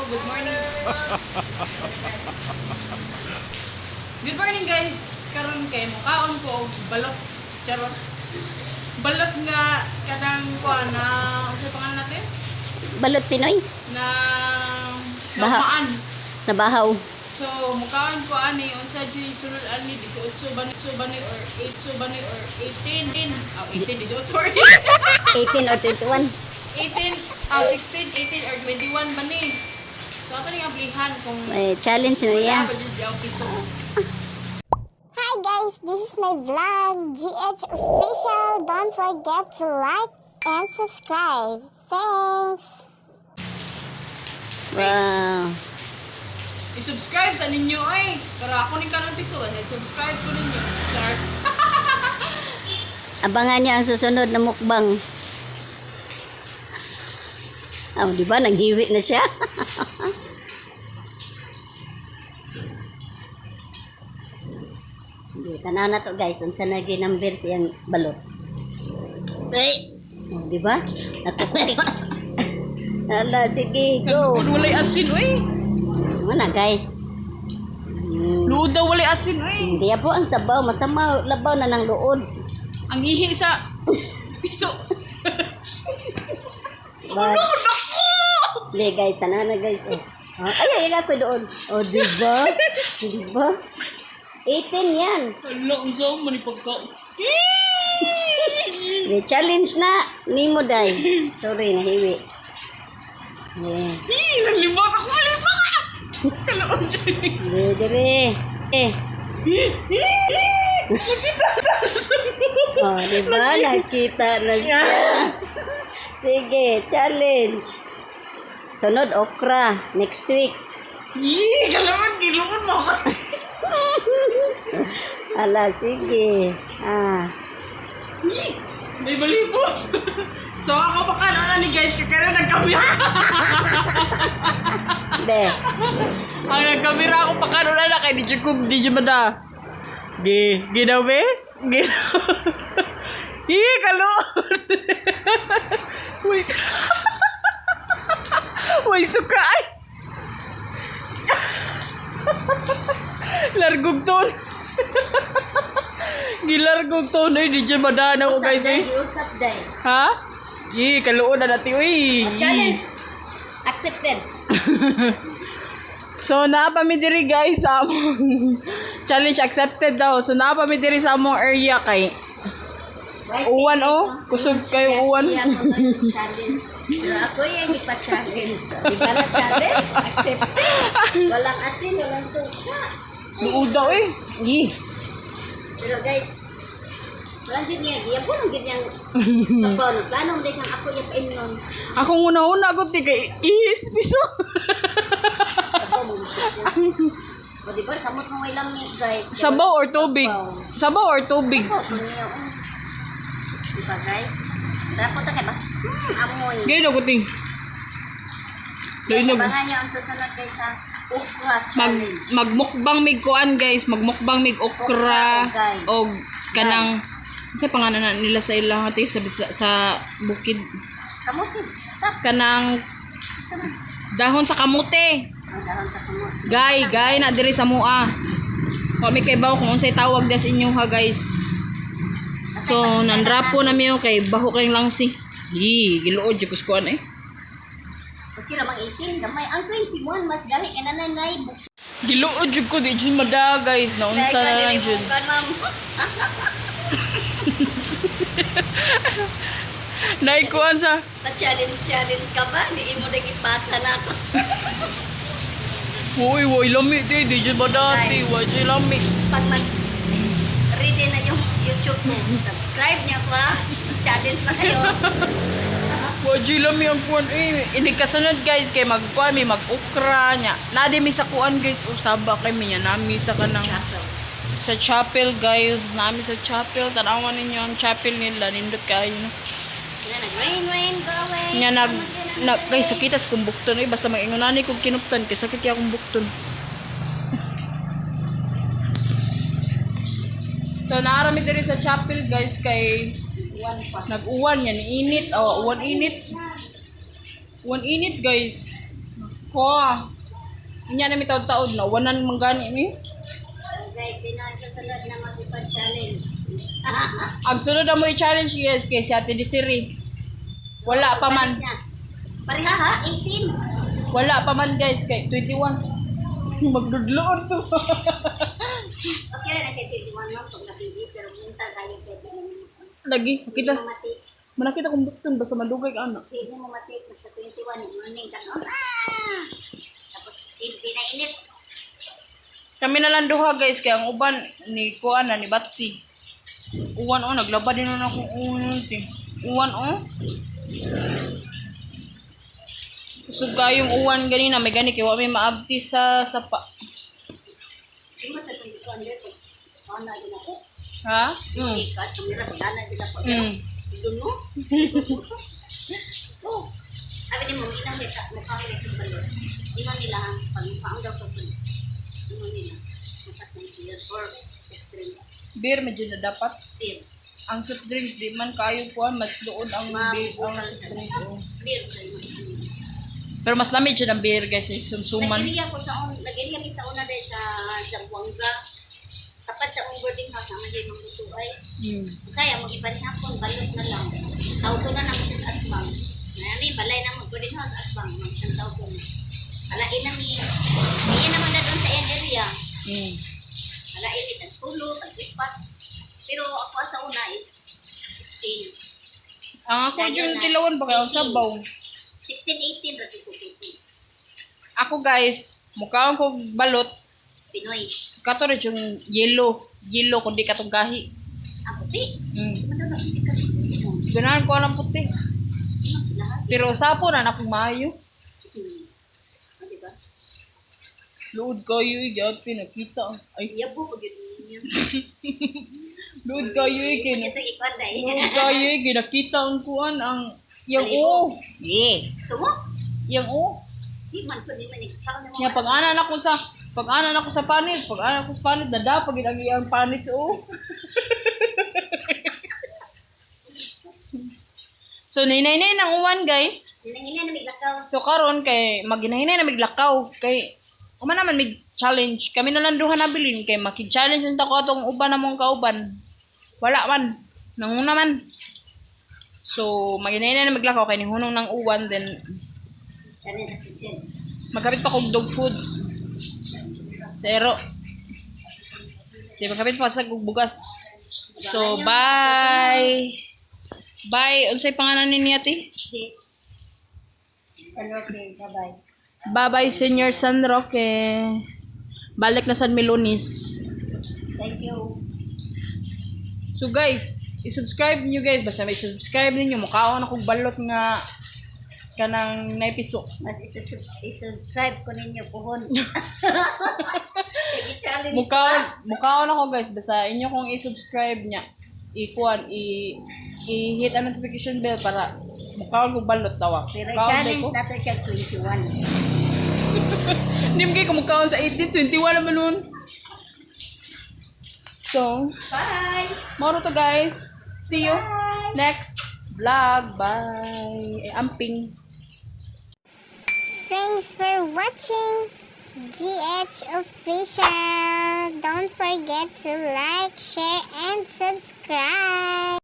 good morning. Good morning guys. Karon kay mukaon ko balot. Charot. Balot nga kadang ko na unsa pangalan natin? Balot Pinoy? Na Baha. maan. Nabahaw. So mukaon ko ani unsa jud sulod ani 18 bani or 8 bani or 18. 18 18 sorry. 18 or 21. 16, 18 or 21 bani. So ato ning ablihan kung Challenge na niya. wala pa jud ang piso. Hi guys, this is my vlog, GH Official. Don't forget to like and subscribe. Thanks! Wow. I-subscribe sa ninyo ay para ako ning kanang piso ay subscribe ko ninyo. Chart. Abangan niya ang susunod na mukbang. Oh, di ba? Nanghiwi na siya. Hindi, tanan na to guys. Unsa na ginamber siyang balot. Ay! Oh, di ba? Natukoy. Hala, sige, go. Kung walay asin oy. Ano na guys? Luod daw walay asin oy. Hindi po ang sabaw. Masama, labaw na ng luod. Ang ihi sa piso. But, Hindi guys, tanan na guys. Oh. Ay, ako doon. Oh, di ba? Di ba? 18 yan. Hala, unsa man ni pagka. May challenge na. Nimo day. Sorry, nahiwi. Yeah. Nalimbak ako nalimbak. Kalaon dyan. Dire. Oh, di ba? Nakita na siya. Sige, challenge. Sunod, okra. Next week. Kalaon, giluon mo ako. Ala, sige. May balibo. So ako pa na ni guys, kaya nagkamera. Be. Ang nagkamera ako pa kanon na kay di mada. Ginaw be? Kalaon. Wait. Uy, suka ay. Largog ton. Gilargog ton ay di dyan madana ko guys eh. Usap day. Ha? Kaluon na natin uy. Challenge. Accepted. So napamidiri guys sa among challenge accepted daw. So napamidiri sa among area kay uwan oh. Kusog kayo uwan. Challenge. Pero ako yung ipa-challenge. Di ba na challenge? Accepted. Walang asin, walang suka. Luod daw eh. Pero guys, walang din niya. Diyan po nang ganyan. Sabaw, nagplanong din ang ako yung paimnon. Ako una-una ko ti kay is piso. Sabaw mo. O di ba, samot mo may lamig guys. Sabaw or tubig? Sabaw or tubig? Sabaw po niya. Di ba guys? Rapot na kayo ba? Amoy. Gaya ko ting. Abangan niyo ang susunod guys sa okra challenge. Magmukbang mig kuan guys, magmukbang mig okra o kanang sa pangalan na nila sa ilang hati sa bukid. Kamutin. Tap. Kanang dahon sa kamote. Ang dahon sa kamutin. Gay na diri sa mua. Wa mi kay bawo kung unsay tawag das inyo ha guys. So nandrapo na miyo kay baho kay lang si. Giluod jud kuan eh. Okay ra mag 18 gamay ang 21 mas gani kay nanay. Giluod jud ko di jud mada guys na unsa na lang jud. Naikuan sa Pa-challenge ka ba? Di mo na ipasa na ako. Uy, lami di jud madati, wa jud lami. Pag ready na yung YouTube mo, subscribe niya pa. Challenge na kayo. Wa jud lami ang kuan eh. Ini kasunod guys kay magkuan mi mag-okra nya. Nadi mi sa kuan guys, usaba kay mi nya nami sa kanang sa chapel guys, nami sa chapel. Tanawan ninyo ang chapel nila, nindot kayo no. Rain, blowing. Nya guys sakita sa kumbukton eh basta mag-ingunani kog kinuptan kay sakit ya kumbukton. So naarami diri sa chapel guys kay nag-uwan yan init. Uwan init guys. Ko. Inya na mi taod-taod na wanan manggani mi. Guys, sino ang susunod na mag-challenge? Ang sunod na mo i-challenge guys kay si Ate Desiree. Wala pa man. Pareha ha? 18. Wala pa man guys kay 21. Magdudloon to. Okay na siya 21 no? Pag napili, pero munta tayo sa Lagi sakit na. mati. Manakita kong bukton basta madugay ka anak. Hindi mo mati. Basta 21. Morning ka no? Tapos, hindi na init. Kami na lang duha guys kay ang uban ni Kuan na ni Batsi. Uwan naglaba din na akong uwan Kusog kayong uwan ganina may gani kay wa may maabti sa sapa. Hindi mo sa 21 dito. Ano din ako? Ha? Ikat, tumira, gana din ako. Ito mo? Oh. Sabi ni mo, inang mukha ko yung balot. Ino nila ang pagmukaang daw pag ino nila. Makat na yung or extreme. Beer medyo na dapat. Beer. Ang soft drinks di man kayo kuan mas doon ang beer ang Mabukal soft sa drinks. Oh. beer. Kayo. Pero mas lamig siya ng beer guys eh. Sumsuman. Nag-iriya ko sa una dahil sa Zamboanga. Tapat sa boarding house ang hindi mong butuay. Saya, mag-iba ni hapon, balot na lang. Tawag ko na naman siya sa asbang. Nani, balay na mag-boarding house, asbang. Mag-siyang tawag ko na. Alain na mi. Iyan naman na doon sa iyang area. Alain ni tagpulo, taglipat. Pero ako sa una is 16. Ang ako yung tilawan ba kaya ang sabaw. 16, 18, rati ko puti. Ako guys, mukha ko balot. Pinoy. Kato rin yung yellow. Yellow kundi katong gahi. Ang puti. Madala, hindi ka puti. Ganahan ko ang puti. Lahat. Pero sapo na akong maayo. Diba? Load kayo igati nakita. Ay, Yabo, pag yun niya. load kayo igati. Ito ikwan dahil. Load kayo igati nakita ang kuan ang yang o. Yeah. Sumo? Yang o. Di man ko di man ikaw na mo. Nya pag-anan ako sa panit, nada pag ang iyang panit o. So ninay-nay nang uwan guys. Hinangina na miglakaw. So karon kay maginahinay na miglakaw kay uma naman mig challenge. Kami na lang duha nabilin kay maki-challenge nta ko atong uban namong kauban. Wala man. Nanguna man. So maginahinay na miglakaw kay nihunong nang uwan then Sana sa kitchen. magkapit pa kog dog food. Pero di magkapit pa sa kog bugas. So bye. Bye. Unsay pangalan ni Ate? San Roque, bye-bye. Bye-bye, Senior San Roque. Balik na San Melones. Thank you. So guys, i-subscribe niyo guys. Basta may subscribe ninyo. Mukhaon akong balot nga kanang naipiso. Mas i-subscribe ko ninyo puhon. I-challenge Mukhaon ako guys. Basta inyo kong i-subscribe niya. I-hit ang notification bell para mukhaon kong balot tawa. Pero Mukhaon challenge ko. na to siya 21. Hindi mo kayo kumukhaon sa 18, 21 naman nun. So, Bye! moro to guys. See you next vlog. Bye. Amping. Thanks for watching GH Official. Don't forget to like, share, and subscribe.